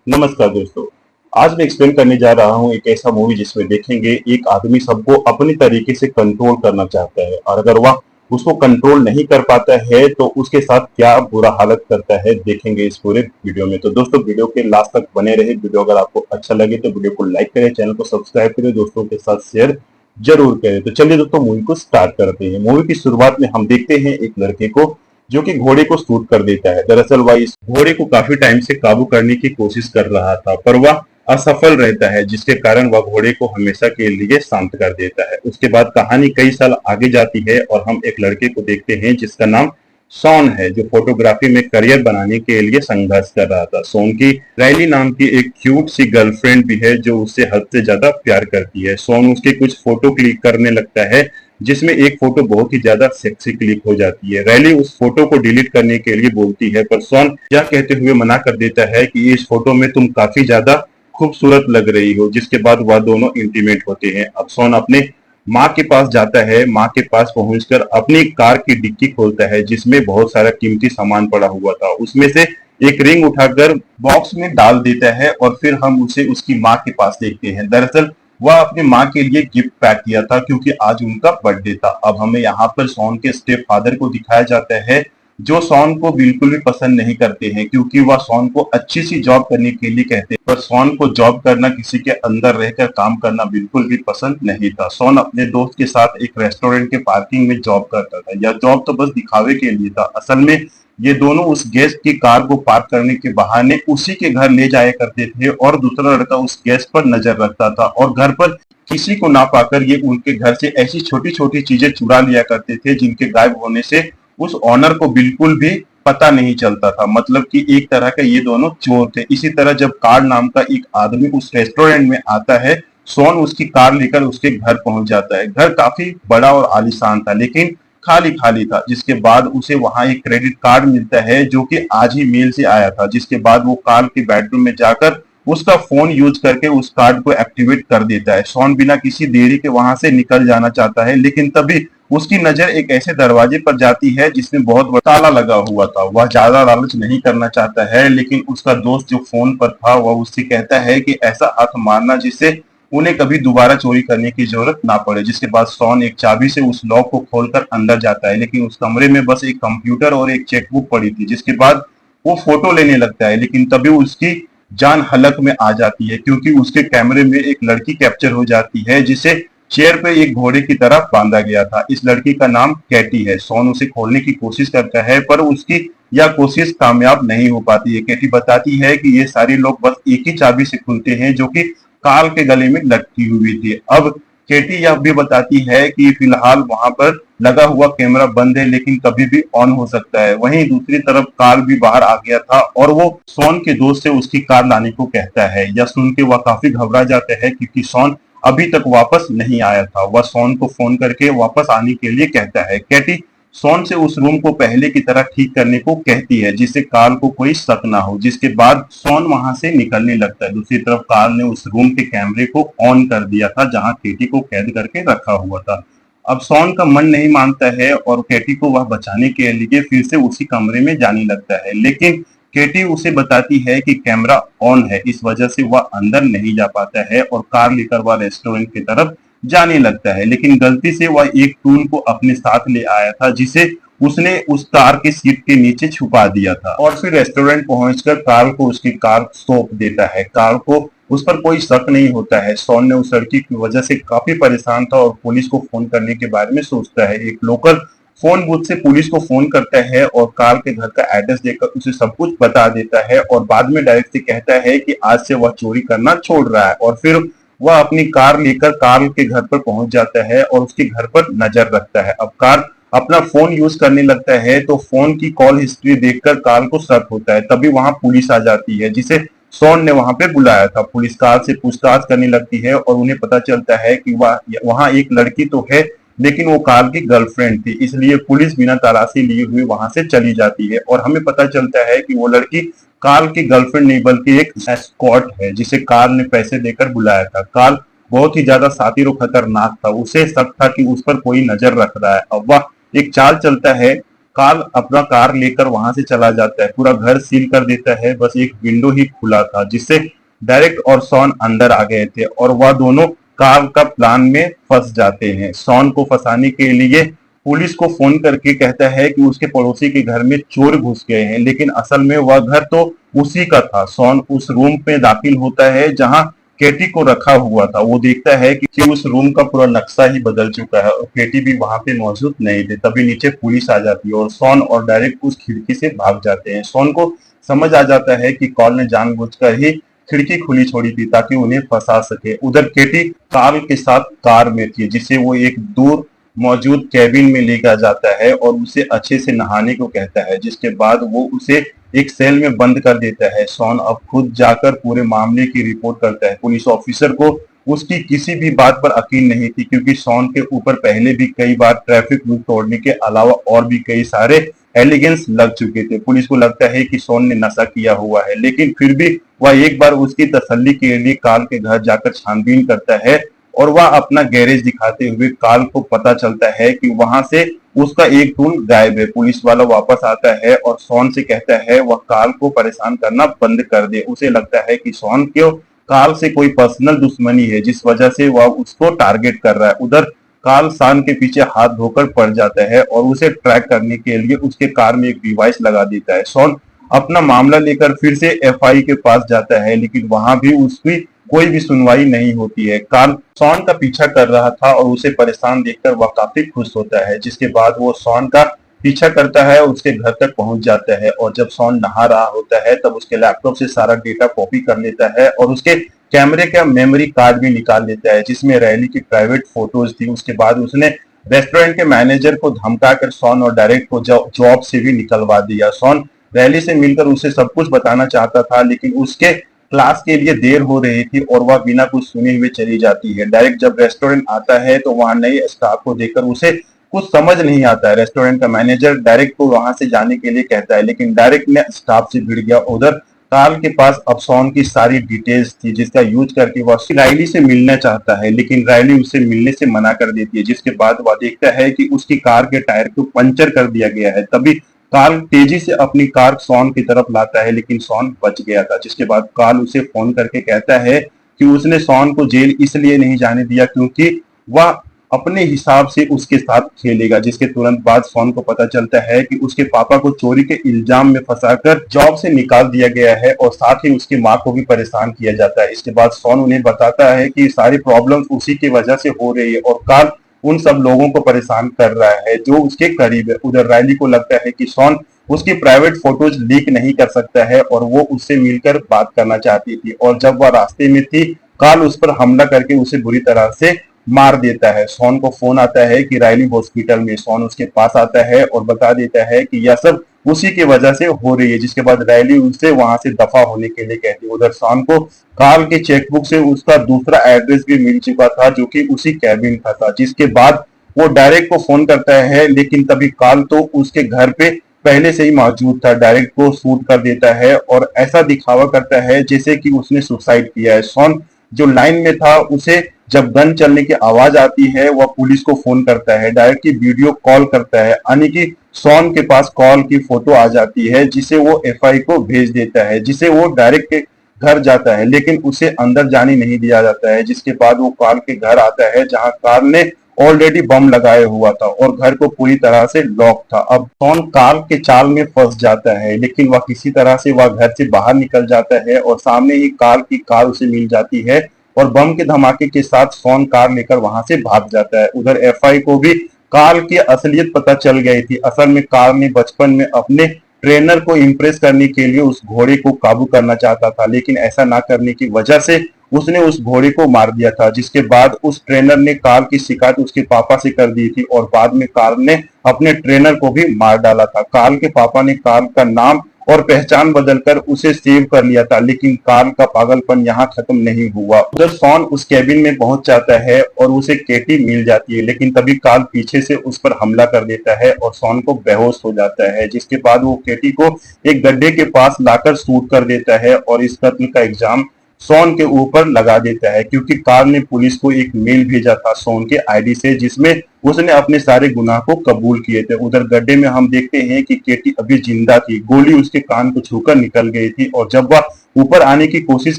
नमस्कार दोस्तों। आज मैं एक्सप्लेन करने जा रहा हूँ एक ऐसा मूवी जिसमें देखेंगे एक आदमी सबको अपने तरीके से कंट्रोल करना चाहता है और अगर वह उसको कंट्रोल नहीं कर पाता है तो उसके साथ क्या बुरा हालत करता है, देखेंगे इस पूरे वीडियो में। तो दोस्तों वीडियो के लास्ट तक बने रहे। वीडियो अगर आपको अच्छा लगे तो वीडियो को लाइक करें, चैनल को सब्सक्राइब करें, दोस्तों के साथ शेयर जरूर करें। तो चलिए दोस्तों मूवी को स्टार्ट करते हैं। मूवी की शुरुआत में हम देखते हैं एक लड़के को जो कि घोड़े को सूट कर देता है। दरअसल वह इस घोड़े को काफी टाइम से काबू करने की कोशिश कर रहा था पर वह असफल रहता है, जिसके कारण वह घोड़े को हमेशा के लिए शांत कर देता है। उसके बाद कहानी कई साल आगे जाती है और हम एक लड़के को देखते हैं जिसका नाम सॉन है, जो फोटोग्राफी में करियर बनाने के लिए संघर्ष कर रहा था। सॉन की रैली नाम की एक क्यूट सी गर्लफ्रेंड भी है जो उससे हद से ज्यादा प्यार करती है। सॉन उसके कुछ फोटो क्लिक करने लगता है जिसमें एक फोटो बहुत ही ज्यादा सेक्सी क्लिक हो जाती है। रैली उस फोटो को डिलीट करने के लिए बोलती है पर सॉन यह कहते हुए मना कर देता है कि इस फोटो में तुम काफी ज्यादा खूबसूरत लग रही हो, जिसके बाद वह दोनों इंटीमेट होते हैं। अब सॉन अपने माँ के पास जाता है। माँ के पास पहुंचकर अपनी कार की डिक्की खोलता है जिसमें बहुत सारा कीमती सामान पड़ा हुआ था। उसमें से एक रिंग उठाकर बॉक्स में डाल देता है और फिर हम उसे उसकी माँ के पास देखते हैं। दरअसल वह अपनी माँ के लिए गिफ्ट पैक किया था क्योंकि आज उनका बर्थडे था। अब हमें यहाँ पर सॉन के स्टेप फादर को दिखाया जाता है जो सॉन को बिल्कुल भी पसंद नहीं करते हैं क्योंकि वह सॉन को अच्छी सी जॉब करने के लिए कहते हैं, पर सॉन को जॉब करना, किसी के अंदर रहकर काम करना बिल्कुल भी पसंद नहीं था। सॉन अपने दोस्त के साथ एक रेस्टोरेंट के पार्किंग में जॉब करता था। यह जॉब तो बस दिखावे के लिए था। असल में ये दोनों उस गेस्ट की कार को पार्क करने के बहाने उसी के घर ले जाया करते थे और दूसरा लड़का उस गेस्ट पर नजर रखता था और घर पर किसी को ना पाकर ये उनके घर से ऐसी छोटी छोटी चीजें चुरा लिया करते थे जिनके गायब होने से उस ऑनर को बिल्कुल भी पता नहीं चलता था। मतलब कि एक तरह का ये दोनों चोर थे। इसी तरह जब कार्ल नाम का एक आदमी उस रेस्टोरेंट में आता है, सोन उसकी कार लेकर उसके घर पहुंच जाता है। घर काफी बड़ा और आलीशान था लेकिन खाली खाली था। जिसके बाद उसे वहां एक क्रेडिट कार्ड मिलता है जो कि आज ही मेल से आया था। जिसके बाद वो कार्ल के बेडरूम में जाकर उसका फोन यूज करके उस कार्ड को एक्टिवेट कर देता है। सॉन बिना किसी देरी के वहां से निकल जाना चाहता है लेकिन तभी उसकी नजर एक ऐसे दरवाजे पर जाती है जिसमें बहुत बड़ा ताला लगा हुआ था। वह ज्यादा लालच नहीं करना चाहता है लेकिन उसका दोस्त जो फोन पर था वह उससे कहता है कि ऐसा हाथ मारना जिससे उन्हें कभी दोबारा चोरी करने की जरूरत ना पड़े। जिसके बाद सॉन एक चाबी से उस लॉक को खोलकर अंदर जाता है लेकिन उस कमरे में बस एक कंप्यूटर और एक चेकबुक पड़ी थी। जिसके बाद वो फोटो लेने लगता है लेकिन तभी उसकी जान हलक में आ जाती है क्योंकि उसके कैमरे में एक लड़की कैप्चर हो जाती है जिसे चेयर पे एक घोड़े की तरह बांधा गया था। इस लड़की का नाम कैटी है। सॉन उसे खोलने की कोशिश करता है पर उसकी यह कोशिश कामयाब नहीं हो पाती है। कैटी बताती है कि ये सारे लोग बस एक ही चाबी से खुलते हैं जो कि कार्ल के गले में लटकी हुई थी। अब केटी यह भी बताती है कि फिलहाल वहां पर लगा हुआ कैमरा बंद है लेकिन कभी भी ऑन हो सकता है। वहीं दूसरी तरफ कार्ल भी बाहर आ गया था और वो सॉन के दोस्त से उसकी कार लाने को कहता है। यह सुन के वह काफी घबरा जाता है क्योंकि सॉन अभी तक वापस नहीं आया था। वह सॉन को फोन करके वापस आने के लिए कहता है। कैटी सॉन से उस रूम को पहले की तरह ठीक करने को कहती है जिससे कार्ल को कोई शक ना हो। जिसके बाद सॉन वहां से निकलने लगता है। दूसरी तरफ कार्ल ने उस रूम के कैमरे को ऑन कर दिया था जहां केटी को कैद करके रखा हुआ था। अब सॉन का मन नहीं मानता है और केटी को वह बचाने के लिए फिर से उसी कमरे में जाने लगता है लेकिन केटी उसे बताती है कि कैमरा ऑन है, इस वजह से वह अंदर नहीं जा पाता है और कार लेकर वह रेस्टोरेंट की तरफ जाने लगता है। लेकिन गलती से वह एक टूल को अपने साथ ले आया था जिसे उसने उस कार की सीट के नीचे छुपा दिया था और फिर रेस्टोरेंट पहुंचकर कार्ल को उसकी कार सौंप देता है। कार्ल को उस पर कोई शक नहीं होता है। सॉन ने उस लड़की की वजह से काफी परेशान था और पुलिस को फोन करने के बारे में सोचता है। एक लोकल फोन बूथ से पुलिस को फोन करता है और कार्ल के घर का एड्रेस देकर उसे सब कुछ बता देता है और बाद में डायरेक्ट से कहता है कि आज से वह चोरी करना छोड़ रहा है और फिर वह अपनी कार लेकर कार्ल के घर पर पहुंच जाता है और उसके घर पर नजर रखता है। अब कार्ल अपना फोन यूज करने लगता है तो फोन की कॉल हिस्ट्री देखकर कार्ल को शक होता है। तभी वहां पुलिस आ जाती है जिसे सॉन ने वहां पे बुलाया था। पुलिस कार्ल से पूछताछ करने लगती है और उन्हें पता चलता है कि वहां एक लड़की तो है लेकिन वो कार्ल की गर्लफ्रेंड थी, इसलिए पुलिस बिना तलाशी लिए हुए वहां से चली जाती है और हमें पता चलता है कि वो लड़की कार्ल की गर्लफ्रेंड नहीं बल्कि एक एस्कॉर्ट है जिसे कार्ल ने पैसे देकर बुलाया था। कार्ल बहुत ही ज्यादा शातिर और खतरनाक था। उसे शक था कि उस पर कोई नजर रख रहा है। अब वह एक चाल चलता है। कार्ल अपना कार लेकर वहां से चला जाता है, पूरा घर सील कर देता है, बस एक विंडो ही खुला था जिससे डायरेक्ट और सॉन अंदर आ गए थे और वह दोनों कार्ल का प्लान में फंस जाते हैं। सॉन को फंसाने के लिए पुलिस को फोन करके कहता है कि उसके पड़ोसी के घर में चोर घुस गए हैं, लेकिन असल में वह घर तो उसी का था। सॉन उस रूम में दाखिल होता है जहां केटी को रखा हुआ था। वो देखता है कि उस रूम का पूरा नक्शा ही बदल चुका है और केटी भी वहां पे मौजूद नहीं थे। तभी नीचे पुलिस आ जाती है और सॉन और डायरेक्ट उस खिड़की से भाग जाते हैं। सॉन को समझ आ जाता है कि कॉल ने जानबूझकर ही खिड़की खुली छोड़ी थी ताकि उन्हें फंसा सके। उधर केटी कार्ल के साथ कार में थी जिसे वो एक दूर मौजूद कैबिन में लेकर जाता है और उसे अच्छे से नहाने को कहता है, जिसके बाद वो उसे एक सेल में बंद कर देता है। सॉन अब खुद जाकर पूरे मामले की रिपोर्ट करता है। पुलिस ऑफिसर को उसकी किसी भी बात पर यकीन नहीं थी क्योंकि सॉन के ऊपर पहले भी कई बार ट्रैफिक रूल तोड़ने के अलावा और भी कई सारे एलिगेंस लग चुके थे। पुलिस को लगता है कि सॉन ने नशा किया हुआ है, लेकिन फिर भी वह एक बार उसकी तसल्ली के लिए कार्ल के घर जाकर छानबीन करता है और वह अपना गैरेज दिखाते हुए कार्ल को पता चलता है कि वहां से उसका एक टूल गायब है। पुलिस वाला वापस आता है और सॉन से कहता है वह कार्ल को परेशान करना बंद कर दे। उसे लगता है कि सॉन को कार्ल से कोई पर्सनल दुश्मनी है जिस वजह से वह उसको टारगेट कर रहा है। उधर कार्ल सॉन के पीछे हाथ धोकर पड़ जाता है और उसे ट्रैक करने के लिए उसके कार में एक डिवाइस लगा देता है। सॉन अपना मामला लेकर फिर से एफआई के पास जाता है, लेकिन वहां भी उसकी कोई भी सुनवाई नहीं होती है। कार्ल सॉन का पीछा कर रहा था और उसे परेशान देखकर वह काफी खुश होता है, जिसके बाद वो सॉन का पीछा करता है और उसके घर तक पहुंच जाता है और जब सॉन नहा रहा होता है तब उसके लैपटॉप से सारा डेटा कॉपी कर लेता है और उसके कैमरे का मेमोरी कार्ड भी निकाल लेता है जिसमें रैली की प्राइवेट फोटोज थी। उसके बाद उसने रेस्टोरेंट के मैनेजर को धमकाकर सॉन और डायरेक्ट को जॉब से भी निकलवा दिया। सॉन रैली से मिलकर उसे सब कुछ बताना चाहता था, लेकिन उसके क्लास के लिए देर हो रही थी और वह बिना कुछ सुने हुए चली जाती है। डायरेक्ट जब रेस्टोरेंट आता है तो वहां नए स्टाफ को देखकर उसे कुछ समझ नहीं आता है। रेस्टोरेंट का मैनेजर डायरेक्ट को वहां से जाने के लिए कहता है, लेकिन डायरेक्ट ने स्टाफ से भिड़ गया। उधर कार्ल के पास अब सॉन की सारी डिटेल्स थी जिसका यूज करके वह रायली से मिलना चाहता है, लेकिन रायली उसे मिलने से मना कर देती है। जिसके बाद वह देखता है कि उसकी कार के टायर को पंचर कर दिया गया है। तभी कार्ल तेजी से अपनी कार सॉन की तरफ लाता है, लेकिन सॉन बच गया था। जिसके बाद कार्ल उसे फोन करके कहता है कि उसने सॉन को जेल इसलिए नहीं जाने दिया क्योंकि वह अपने हिसाब से उसके साथ खेलेगा। जिसके तुरंत बाद सॉन को पता चलता है कि उसके पापा को चोरी के इल्जाम में फंसाकर जॉब से निकाल दिया गया है और साथ ही उसकी माँ को भी परेशान किया जाता है। इसके बाद सॉन उन्हें बताता है कि सारी प्रॉब्लम्स उसी की वजह से हो रही है और कार्ल उन सब लोगों को परेशान कर रहा है जो उसके करीब है। उधर रायली को लगता है कि सॉन उसकी प्राइवेट फोटोज लीक नहीं कर सकता है और वो उससे मिलकर बात करना चाहती थी और जब वह रास्ते में थी कार्ल उस पर हमला करके उसे बुरी तरह से मार देता है। सॉन को फोन आता है कि रायली हॉस्पिटल में। सॉन उसके पास आता है और बता देता है कि यह सब उसी की वजह से हो रही है। जिसके बाद रायली उससे वहां से दफा होने के लिए कहती है। उधर सॉन को कार्ल के चेकबुक से उसका दूसरा एड्रेस भी मिल चुका था जो कि उसी कैबिन का था। जिसके बाद वो डायरेक्ट को फोन करता है, लेकिन तभी कार्ल तो उसके घर पे पहले से ही मौजूद था। डायरेक्ट को शूट कर देता है और ऐसा दिखावा करता है जैसे कि उसने सुसाइड किया है। सॉन जो लाइन में था उसे जब गन चलने की आवाज आती है वह पुलिस को फोन करता है, डायरेक्ट की वीडियो कॉल करता है, यानी कि सॉन के पास कॉल की फोटो आ जाती है जिसे वो एफआई को भेज देता है, जिसे वो डायरेक्ट के घर जाता है, लेकिन उसे अंदर जाने नहीं दिया जाता है। जिसके बाद वो कार्ल के घर आता है जहां कार्ल ने ऑलरेडी बम लगाया हुआ था और घर को पूरी तरह से लॉक था। अब सॉन कार्ल के चाल में फंस जाता है, लेकिन वह किसी तरह से वह घर से बाहर निकल जाता है और सामने ही कार्ल की कार उसे मिल जाती है और बम के धमाके के साथ सॉन कार लेकर वहां से भाग जाता है। उधर एफआई को भी कार्ल की असलियत पता चल गई थी। असल में कार्ल ने बचपन में अपने ट्रेनर को इम्प्रेस करने के लिए उस घोड़े को काबू करना चाहता था, लेकिन ऐसा ना करने की वजह से उसने उस घोड़े को मार दिया था। जिसके बाद उस ट्रेनर ने कार्ल की शिकायत उसके पापा से कर दी थी और बाद में कार्ल ने अपने ट्रेनर को भी मार डाला था। कार्ल के पापा ने कार्ल का नाम और पहचान बदलकर उसे सेव कर लिया था, लेकिन कार्ल का पागलपन यहाँ खत्म नहीं हुआ। उधर सॉन उस केबिन में पहुंच जाता है और उसे केटी मिल जाती है, लेकिन तभी कार्ल पीछे से उस पर हमला कर देता है और सॉन को बेहोश हो जाता है। जिसके बाद वो केटी को एक गड्ढे के पास लाकर शूट कर देता है और इस कत्ल का इल्जाम सॉन के ऊपर लगा देता है, क्योंकि कार्ल ने पुलिस को एक मेल भेजा था सॉन के आईडी से, जिसमें उसने अपने सारे गुनाह को कबूल किए थे। उधर गड्ढे में हम देखते हैं कि केटी अभी जिंदा थी, गोली उसके कान को छूकर निकल गई थी, और जब वह ऊपर आने की कोशिश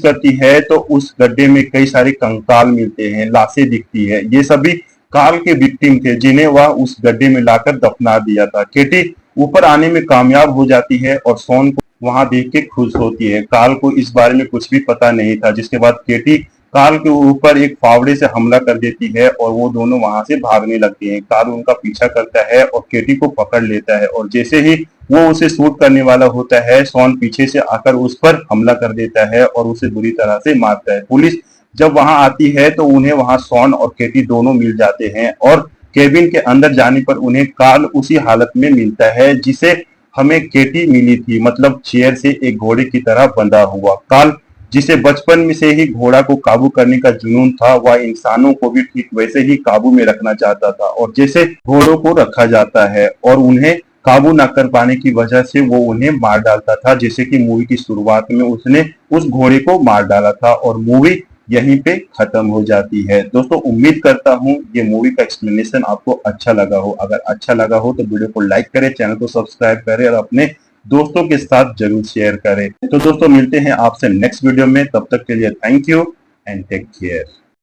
करती है तो उस गड्ढे में कई सारे कंकाल मिलते हैं, लाशें दिखती है। ये सभी कार्ल के विक्टिम थे जिन्हें वह उस गड्ढे में लाकर दफना दिया था। केटी ऊपर आने में कामयाब हो जाती है और सॉन को वहां देख के खुश होती है। कार्ल को इस बारे में कुछ भी पता नहीं था, जिसके बाद केटी कार्ल के ऊपर एक फावड़े से हमला कर देती है और वो दोनों वहां से भागने लगते हैं। कार्ल उनका पीछा करता है और केटी को पकड़ लेता है, और जैसे ही वो उसे शूट करने वाला होता है, सॉन पीछे से आकर उस पर हमला कर देता है और उसे बुरी तरह से मारता है। पुलिस जब वहां आती है तो उन्हें वहां सॉन और केटी दोनों मिल जाते हैं, और केबिन के अंदर जाने पर उन्हें कार्ल उसी हालत में मिलता है जिसे हमें केटी मिली थी, मतलब चेयर से एक घोड़े की तरह बंधा हुआ। कार्ल जिसे बचपन में से ही घोड़ा को काबू करने का जुनून था, वह इंसानों को भी ठीक वैसे ही काबू में रखना चाहता था, और जैसे घोड़ों को रखा जाता है और उन्हें काबू न कर पाने की वजह से वो उन्हें मार डालता था, जैसे कि मूवी की शुरुआत में उसने उस घोड़े को मार डाला था, और मूवी यहीं पे खत्म हो जाती है। दोस्तों, उम्मीद करता हूँ ये मूवी का एक्सप्लेनेशन आपको अच्छा लगा हो। अगर अच्छा लगा हो तो वीडियो को लाइक करें, चैनल को सब्सक्राइब करें और अपने दोस्तों के साथ जरूर शेयर करें। तो दोस्तों, मिलते हैं आपसे नेक्स्ट वीडियो में, तब तक के लिए thank you and take care.